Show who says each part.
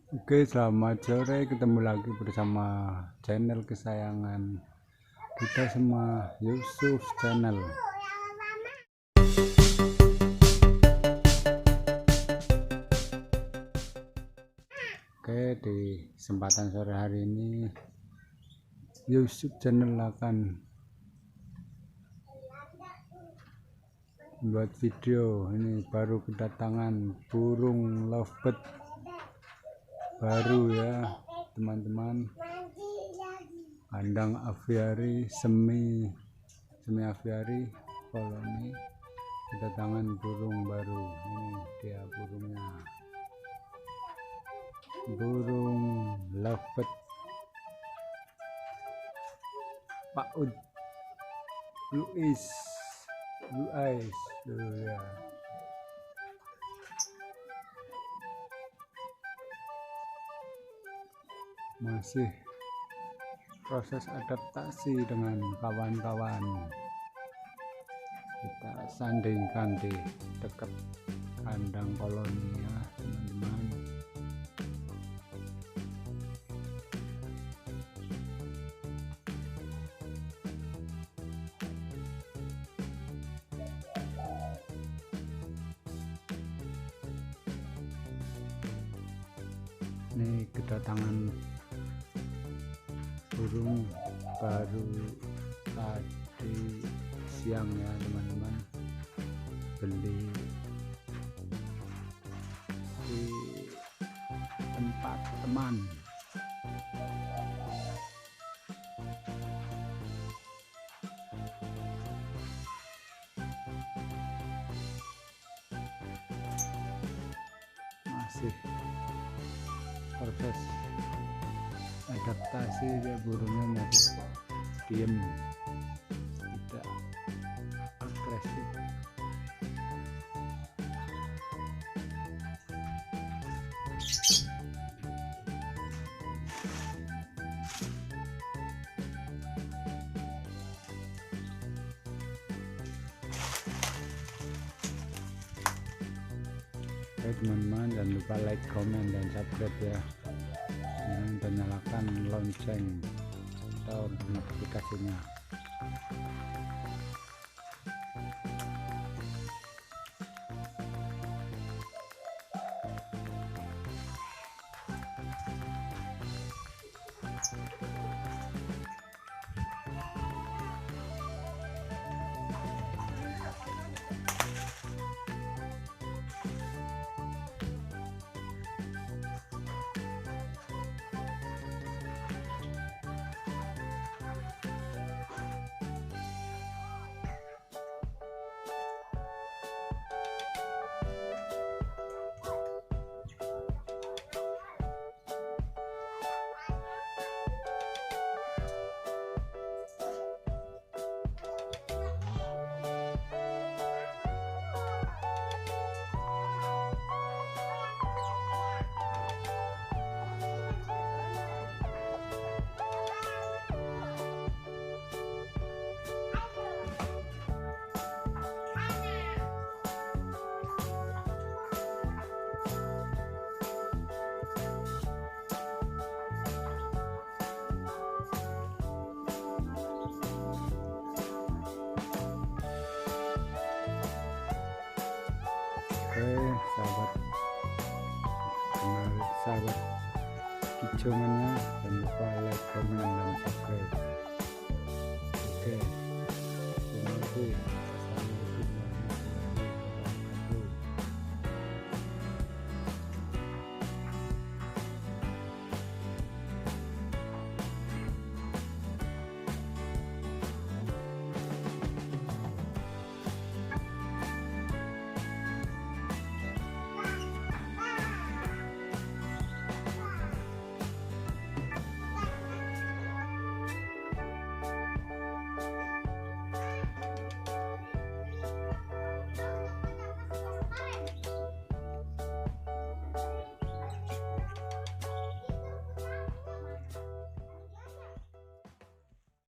Speaker 1: Oke, selamat sore. Ketemu lagi bersama channel kesayangan kita semua, Yusuf Channel. Oke, di kesempatan sore hari ini Yusuf Channel akan buat video. Ini baru kedatangan burung lovebird baru ya teman-teman, kandang aviari semi aviari koloni, kedatangan burung baru. Ini dia burungnya, burung lovebird paud blue eyes tuh ya. Masih proses adaptasi dengan kawan-kawan, kita sandingkan di dekat kandang koloni ya teman-teman. Ini kedatangan burung baru tadi siang ya teman-teman, beli di tempat teman. Masih proses adaptasi, dia burungnya masih diem, tidak agresif. Oke teman-teman, jangan lupa like, comment, dan subscribe ya, dan nyalakan lonceng atau notifikasinya. Oke sahabat kicongannya, jangan lupa like, comment, dan subscribe. Oke, terima kasih.